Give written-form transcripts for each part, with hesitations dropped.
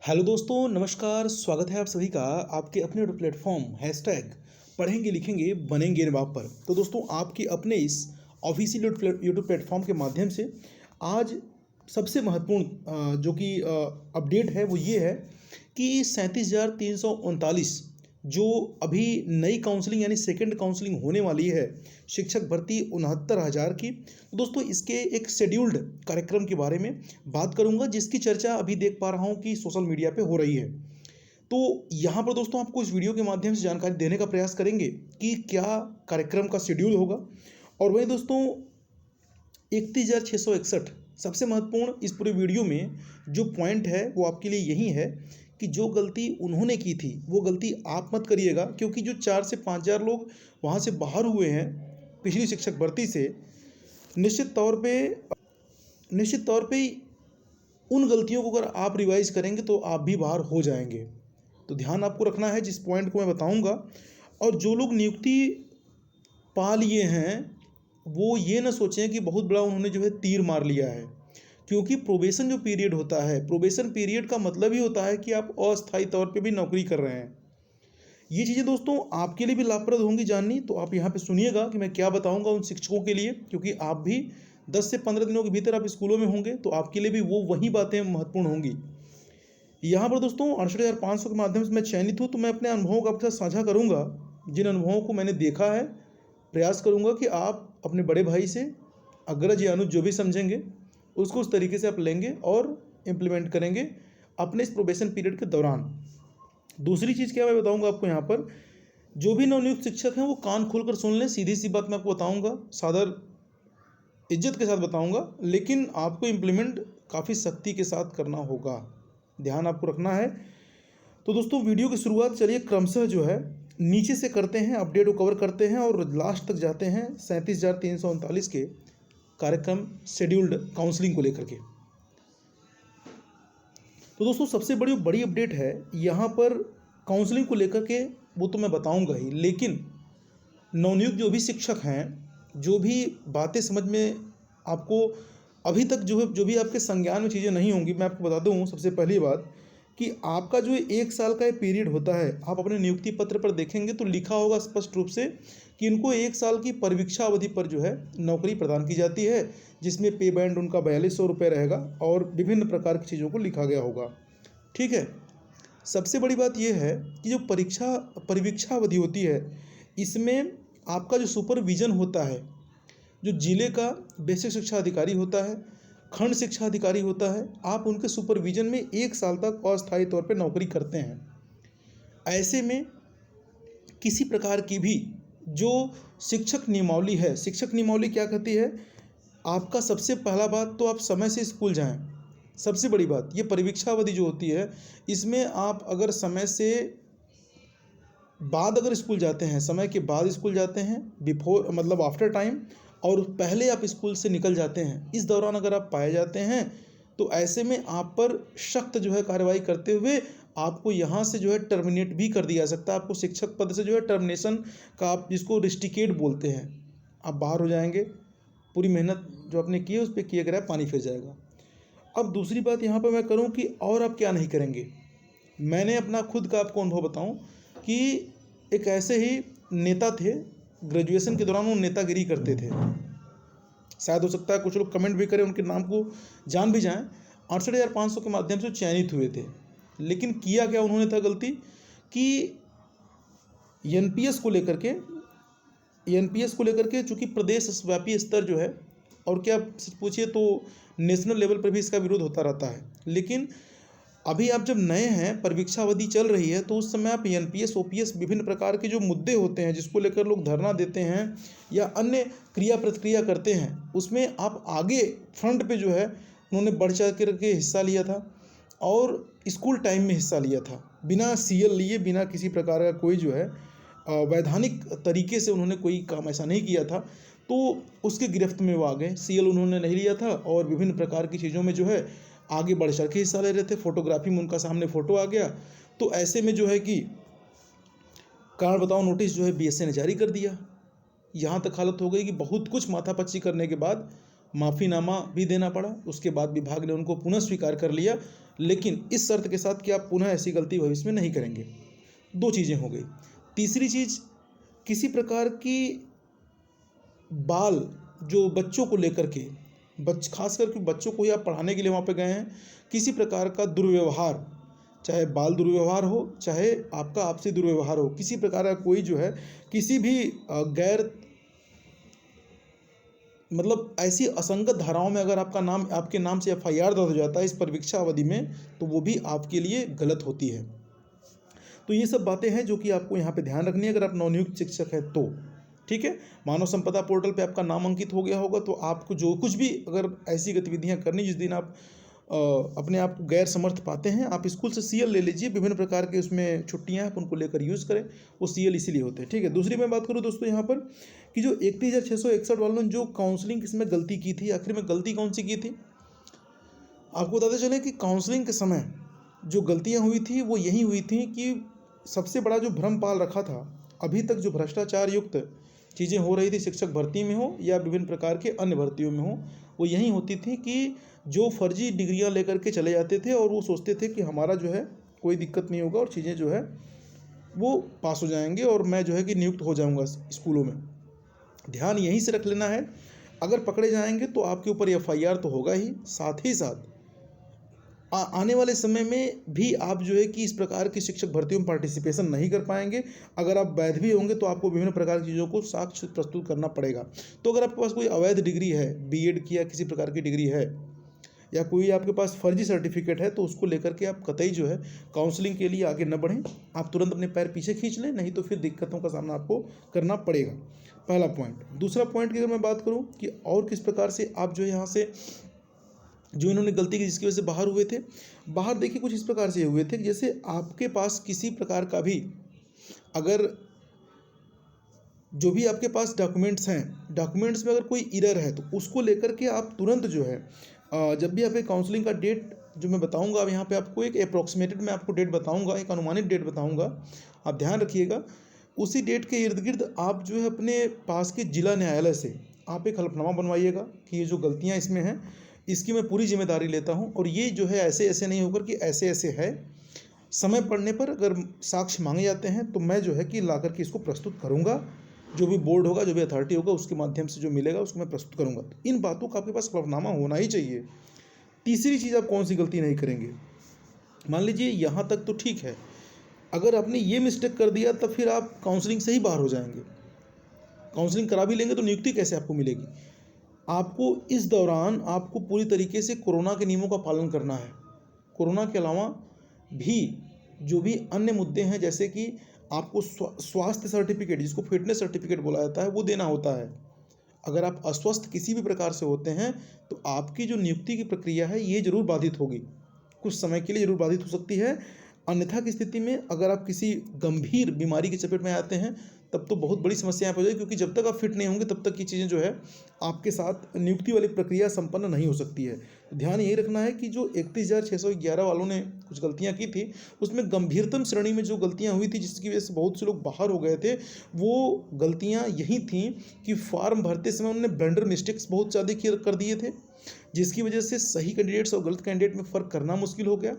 Hello दोस्तों, नमस्कार। स्वागत है आप सभी का आपके अपने प्लेटफॉर्म हैशटैग पढ़ेंगे लिखेंगे बनेंगे नवाब पर। तो दोस्तों, आपके अपने इस ऑफिशियल यूट्यूब प्लेटफॉर्म के माध्यम से आज सबसे महत्वपूर्ण जो कि अपडेट है वो ये है कि 37,339 जो अभी नई काउंसलिंग यानी सेकंड काउंसलिंग होने वाली है शिक्षक भर्ती 69,000 की। तो दोस्तों, इसके एक शेड्यूल्ड कार्यक्रम के बारे में बात करूंगा, जिसकी चर्चा अभी देख पा रहा हूं कि सोशल मीडिया पे हो रही है। तो यहाँ पर दोस्तों आपको इस वीडियो के माध्यम से जानकारी देने का प्रयास करेंगे कि क्या कार्यक्रम का शेड्यूल होगा। और वहीं दोस्तों 31,661 सबसे महत्वपूर्ण इस पूरे वीडियो में जो पॉइंट है वो आपके लिए यही है कि जो गलती उन्होंने की थी वो गलती आप मत करिएगा, क्योंकि जो 4 से 5,000 लोग वहाँ से बाहर हुए हैं पिछली शिक्षक भर्ती से, निश्चित तौर पे उन गलतियों को अगर आप रिवाइज करेंगे तो आप भी बाहर हो जाएंगे। तो ध्यान आपको रखना है जिस पॉइंट को मैं बताऊंगा। और जो लोग नियुक्ति पा लिए हैं वो ये ना सोचें कि बहुत बड़ा उन्होंने जो है तीर मार लिया है, क्योंकि प्रोबेशन जो पीरियड होता है, प्रोबेशन पीरियड का मतलब ही होता है कि आप अस्थायी तौर पे भी नौकरी कर रहे हैं। ये चीज़ें दोस्तों आपके लिए भी लाभप्रद होंगी जाननी, तो आप यहाँ पे सुनिएगा कि मैं क्या बताऊँगा उन शिक्षकों के लिए, क्योंकि आप भी 10 से 15 दिनों के भीतर आप स्कूलों में होंगे तो आपके लिए भी वही बातें महत्वपूर्ण होंगी। यहाँ पर दोस्तों 68,500 के माध्यम से मैं चयनित हूँ, तो मैं अपने अनुभवों को आपके साथ साझा करूँगा। जिन अनुभवों को मैंने देखा है, प्रयास करूँगा कि आप अपने बड़े भाई से अग्रज या अनुज जो भी समझेंगे उसको उस तरीके से आप लेंगे और इम्प्लीमेंट करेंगे अपने इस प्रोबेशन पीरियड के दौरान। दूसरी चीज़ क्या मैं बताऊंगा आपको, यहाँ पर जो भी नवनियुक्त शिक्षक हैं वो कान खोलकर सुन लें। सीधी सी बात मैं आपको बताऊंगा, सादर इज्जत के साथ बताऊंगा, लेकिन आपको इम्प्लीमेंट काफ़ी सख्ती के साथ करना होगा, ध्यान आपको रखना है। तो दोस्तों वीडियो की शुरुआत चलिए क्रमशः जो है नीचे से करते हैं, अपडेट को कवर करते हैं और लास्ट तक जाते हैं 37,339 के कार्यक्रम शेड्यूल्ड काउंसलिंग को लेकर के। तो दोस्तों सबसे बड़ी अपडेट है यहाँ पर काउंसलिंग को लेकर के, वो तो मैं बताऊंगा ही, लेकिन नवनियुक्त जो भी शिक्षक हैं, जो भी बातें समझ में आपको अभी तक जो भी आपके संज्ञान में चीज़ें नहीं होंगी, मैं आपको बता दूं सबसे पहली बात कि आपका जो 1 साल का पीरियड होता है, आप अपने नियुक्ति पत्र पर देखेंगे तो लिखा होगा स्पष्ट रूप से कि इनको 1 साल की परिवीक्षा अवधि पर जो है नौकरी प्रदान की जाती है, जिसमें पे बैंड उनका 4,200 रुपये रहेगा और विभिन्न प्रकार की चीज़ों को लिखा गया होगा। ठीक है। सबसे बड़ी बात यह है कि जो परिवीक्षा अवधि होती है, इसमें आपका जो सुपरविजन होता है, जो जिले का बेसिक शिक्षा अधिकारी होता है, खंड शिक्षा अधिकारी होता है, आप उनके सुपरविजन में 1 साल तक अस्थायी तौर पर नौकरी करते हैं। ऐसे में किसी प्रकार की भी जो शिक्षक नियमावली है, शिक्षक नियमावली क्या कहती है, आपका सबसे पहला बात तो आप समय से स्कूल जाएं। सबसे बड़ी बात ये परिवीक्षा अवधि जो होती है, इसमें आप अगर समय से बाद अगर स्कूल जाते हैं, समय के बाद स्कूल जाते हैं, बिफोर मतलब आफ्टर टाइम, और पहले आप स्कूल से निकल जाते हैं, इस दौरान अगर आप पाए जाते हैं तो ऐसे में आप पर सख्त जो है कार्रवाई करते हुए आपको यहाँ से जो है टर्मिनेट भी कर दिया सकता है। आपको शिक्षक पद से जो है टर्मिनेशन का, आप जिसको रिस्टिकेट बोलते हैं, आप बाहर हो जाएंगे। पूरी मेहनत जो आपने की है उस पर किया गया पानी फिर जाएगा। अब दूसरी बात यहाँ पर मैं करूँ कि और आप क्या नहीं करेंगे। मैंने अपना खुद का आपको अनुभव बताऊँ कि एक ऐसे ही नेता थे, ग्रेजुएशन के दौरान वो नेतागिरी करते थे। शायद हो सकता है कुछ लोग कमेंट भी करें, उनके नाम को जान भी जाएं। 68,500 के माध्यम से चयनित हुए थे, लेकिन किया क्या उन्होंने था गलती कि एनपीएस को लेकर के चूँकि प्रदेश व्यापी स्तर जो है, और क्या पूछिए तो नेशनल लेवल पर भी इसका विरोध होता रहता है, लेकिन अभी आप जब नए हैं, परिवीक्षा अवधि चल रही है, तो उस समय आप एनपीएस ओपीएस विभिन्न प्रकार के जो मुद्दे होते हैं जिसको लेकर लोग धरना देते हैं या अन्य क्रिया प्रतिक्रिया करते हैं, उसमें आप आगे फ्रंट पे जो है उन्होंने बढ़ चढ़ करके हिस्सा लिया था और स्कूल टाइम में हिस्सा लिया था, बिना सीएल लिए, बिना किसी प्रकार का कोई जो है वैधानिक तरीके से उन्होंने कोई काम ऐसा नहीं किया था, तो उसके गिरफ्त में वो आ गए। सीएल उन्होंने नहीं लिया था और विभिन्न प्रकार की चीज़ों में जो है आगे बढ़ चढ़ के हिस्सा ले रहे थे। फोटोग्राफी में उनका सामने फ़ोटो आ गया, तो ऐसे में जो है कि कारण बताओ नोटिस जो है बीएसए ने जारी कर दिया। यहाँ तक हालत हो गई कि बहुत कुछ माथापच्ची करने के बाद माफ़ीनामा भी देना पड़ा, उसके बाद विभाग ने उनको पुनः स्वीकार कर लिया, लेकिन इस शर्त के साथ कि आप पुनः ऐसी गलती भविष्य में नहीं करेंगे। 2 चीज़ें हो गई। तीसरी चीज़, किसी प्रकार की बाल जो बच्चों को लेकर के, खास करके बच्चों को ही आप पढ़ाने के लिए वहाँ पे गए हैं, किसी प्रकार का दुर्व्यवहार, चाहे बाल दुर्व्यवहार हो, चाहे आपका आपसी दुर्व्यवहार हो, किसी प्रकार का कोई जो है किसी भी गैर मतलब ऐसी असंगत धाराओं में अगर आपके नाम से FIR दर्ज हो जाता है इस परीक्षा अवधि में, तो वो भी आपके लिए गलत होती है। तो ये सब बातें हैं जो कि आपको यहाँ पे ध्यान रखनी है अगर आप नवनियुक्त शिक्षक हैं तो। ठीक है, मानव संपदा पोर्टल पे आपका नाम अंकित हो गया होगा, तो आपको जो कुछ भी अगर ऐसी गतिविधियाँ करनी जिस दिन आप अपने आप को गैर समर्थ पाते हैं, आप स्कूल से CL ले लीजिए। विभिन्न प्रकार के उसमें छुट्टियाँ आप उनको लेकर यूज़ करें, वो CL इसीलिए होते हैं। ठीक है, दूसरी मैं बात करूँ दोस्तों यहाँ पर कि जो 31,661 वालों ने जो काउंसलिंग इसमें गलती की थी, आखिर में गलती कौन सी की थी? आपको बताते चले कि काउंसलिंग के समय जो गलतियाँ हुई थी वो यही हुई थी कि सबसे बड़ा जो भ्रम पाल रखा था, अभी तक जो भ्रष्टाचार युक्त चीज़ें हो रही थी शिक्षक भर्ती में हो या विभिन्न प्रकार के अन्य भर्तियों में हो, वो यही होती थी कि जो फर्जी डिग्रियां लेकर के चले जाते थे और वो सोचते थे कि हमारा जो है कोई दिक्कत नहीं होगा और चीज़ें जो है वो पास हो जाएंगे और मैं जो है कि नियुक्त हो जाऊंगा स्कूलों में। ध्यान यहीं से रख लेना है, अगर पकड़े जाएंगे तो आपके ऊपर FIR तो होगा ही, साथ ही साथ आने वाले समय में भी आप जो है कि इस प्रकार की शिक्षक भर्तियों में पार्टिसिपेशन नहीं कर पाएंगे। अगर आप वैध भी होंगे तो आपको विभिन्न प्रकार की चीज़ों को साक्ष्य प्रस्तुत करना पड़ेगा। तो अगर आपके पास कोई अवैध डिग्री है, B.Ed की या किसी प्रकार की डिग्री है, या कोई आपके पास फर्जी सर्टिफिकेट है, तो उसको लेकर के आप कतई जो है काउंसलिंग के लिए आगे न बढ़ें। आप तुरंत अपने पैर पीछे खींच लें, नहीं तो फिर दिक्कतों का सामना आपको करना पड़ेगा। पहला पॉइंट। दूसरा पॉइंट की अगर मैं बात करूँ कि और किस प्रकार से आप जो है यहाँ से जो इन्होंने गलती की जिसकी वजह से बाहर हुए थे, बाहर देखिए कुछ इस प्रकार से हुए थे, जैसे आपके पास किसी प्रकार का भी अगर जो भी आपके पास डॉक्यूमेंट्स हैं, डॉक्यूमेंट्स में अगर कोई एरर है तो उसको लेकर के आप तुरंत जो है जब भी आप एक काउंसलिंग का डेट जो मैं बताऊंगा, अब यहाँ पे आपको एक अप्रॉक्सीमेटेड मैं आपको डेट बताऊंगा, एक अनुमानित डेट बताऊंगा, आप ध्यान रखिएगा। उसी डेट के इर्द गिर्द आप जो है अपने पास के जिला न्यायालय से आप एक हलफनामा बनवाइएगा कि ये जो गलतियाँ इसमें हैं इसकी मैं पूरी जिम्मेदारी लेता हूँ और ये जो है ऐसे ऐसे नहीं होकर कि ऐसे ऐसे है। समय पड़ने पर अगर साक्ष्य मांगे जाते हैं तो मैं जो है कि ला करके इसको प्रस्तुत करूँगा, जो भी बोर्ड होगा, जो भी अथॉरिटी होगा, उसके माध्यम से जो मिलेगा उसको मैं प्रस्तुत करूँगा। तो इन बातों का आपके पास हलफनामा होना ही चाहिए। तीसरी चीज़, आप कौन सी गलती नहीं करेंगे? मान लीजिए यहाँ तक तो ठीक है, अगर आपने ये मिस्टेक कर दिया तब फिर आप काउंसलिंग से ही बाहर हो जाएंगे। काउंसलिंग करा भी लेंगे तो नियुक्ति कैसे आपको मिलेगी? आपको इस दौरान आपको पूरी तरीके से कोरोना के नियमों का पालन करना है। कोरोना के अलावा भी जो भी अन्य मुद्दे हैं, जैसे कि आपको स्वास्थ्य सर्टिफिकेट, जिसको फिटनेस सर्टिफिकेट बोला जाता है, वो देना होता है। अगर आप अस्वस्थ किसी भी प्रकार से होते हैं तो आपकी जो नियुक्ति की प्रक्रिया है ये जरूर बाधित होगी, कुछ समय के लिए जरूर बाधित हो सकती है। अन्यथा की स्थिति में अगर आप किसी गंभीर बीमारी की चपेट में आते हैं तब तो बहुत बड़ी समस्या हो जाएगी, क्योंकि जब तक आप फिट नहीं होंगे तब तक की चीज़ें जो है आपके साथ नियुक्ति वाली प्रक्रिया संपन्न नहीं हो सकती है। तो ध्यान यही रखना है कि जो 31,611 वालों ने कुछ गलतियां की थी उसमें गंभीरतम श्रेणी में जो गलतियां हुई थी जिसकी वजह से बहुत से लोग बाहर हो गए थे, वो गलतियां यही थी कि फॉर्म भरते समय उन्होंने ब्लंडर मिस्टेक्स बहुत ज़्यादा कर दिए थे, जिसकी वजह से सही कैंडिडेट्स और गलत कैंडिडेट में फ़र्क करना मुश्किल हो गया।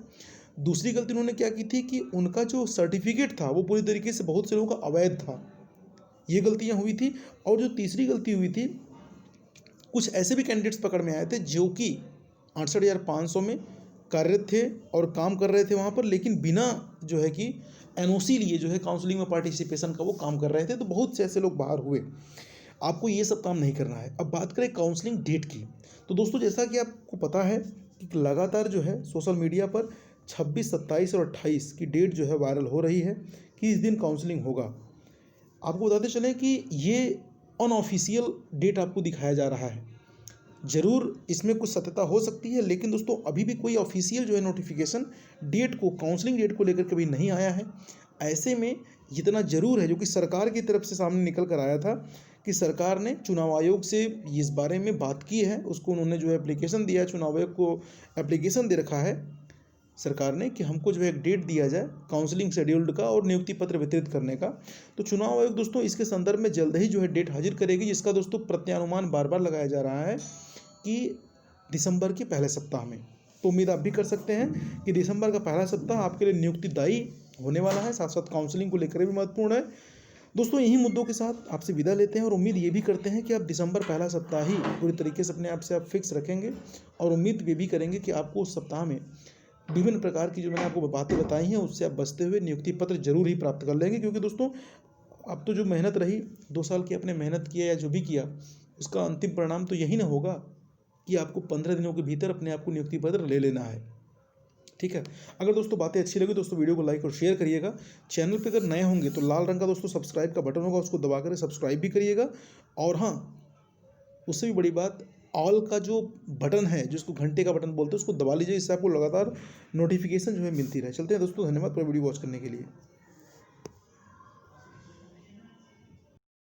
दूसरी गलती उन्होंने क्या की थी कि उनका जो सर्टिफिकेट था वो पूरी तरीके से बहुत से लोगों का अवैध था, ये गलतियां हुई थी। और जो तीसरी गलती हुई थी, कुछ ऐसे भी कैंडिडेट्स पकड़ में आए थे जो कि 68,500 में कार्यरत थे और काम कर रहे थे वहाँ पर, लेकिन बिना जो है कि NOC लिए जो है काउंसलिंग में पार्टिसिपेशन का वो काम कर रहे थे। तो बहुत से ऐसे लोग बाहर हुए। आपको ये सब काम नहीं करना है। अब बात करें काउंसलिंग डेट की, तो दोस्तों जैसा कि आपको पता है कि लगातार जो है सोशल मीडिया पर 26, 27 और 28 की डेट जो है वायरल हो रही है कि इस दिन काउंसलिंग होगा। आपको बताते चलें कि ये अनऑफिशियल डेट आपको दिखाया जा रहा है। ज़रूर इसमें कुछ सत्यता हो सकती है, लेकिन दोस्तों अभी भी कोई ऑफिशियल जो है नोटिफिकेशन डेट को, काउंसलिंग डेट को लेकर कभी नहीं आया है। ऐसे में जितना ज़रूर है जो कि सरकार की तरफ से सामने निकल कर आया था कि सरकार ने चुनाव आयोग से इस बारे में बात की है, उसको उन्होंने जो है एप्लीकेशन दिया है, चुनाव आयोग को एप्लीकेशन दे रखा है सरकार ने कि हमको जो है एक डेट दिया जाए काउंसलिंग शेड्यूल्ड का और नियुक्ति पत्र वितरित करने का। तो चुनाव आयोग दोस्तों इसके संदर्भ में जल्द ही जो है डेट हाजिर करेगी, जिसका दोस्तों प्रत्यानुमान बार बार लगाया जा रहा है कि दिसंबर के पहले सप्ताह में। तो उम्मीद आप भी कर सकते हैं कि दिसंबर का पहला सप्ताह आपके लिए नियुक्तिदायी होने वाला है, साथ साथ काउंसलिंग को लेकर भी महत्वपूर्ण है। दोस्तों यही मुद्दों के साथ आपसे विदा लेते हैं और उम्मीद ये भी करते हैं कि आप दिसंबर पहला सप्ताह ही पूरी तरीके से अपने आप से आप फिक्स रखेंगे और उम्मीद ये भी करेंगे कि आपको उस सप्ताह में विभिन्न प्रकार की जो मैंने आपको बातें बताई हैं उससे आप बचते हुए नियुक्ति पत्र जरूर ही प्राप्त कर लेंगे। क्योंकि दोस्तों अब तो जो मेहनत रही 2 साल की आपने मेहनत किया या जो भी किया उसका अंतिम परिणाम तो यही ना होगा कि आपको 15 दिनों के भीतर अपने आप को नियुक्ति पत्र ले लेना है। ठीक है, अगर दोस्तों बातें अच्छी लगी दोस्तों वीडियो को लाइक और शेयर करिएगा। चैनल पे अगर नए होंगे तो लाल रंग का दोस्तों सब्सक्राइब का बटन होगा, उसको दबा कर सब्सक्राइब भी करिएगा। और हाँ, उससे भी बड़ी बात, ऑल का जो बटन है जिसको घंटे का बटन बोलते हैं उसको दबा लीजिए, इससे आपको लगातार नोटिफिकेशन जो है मिलती रहे। चलते हैं दोस्तों, धन्यवाद पूरा वीडियो वॉच करने के लिए।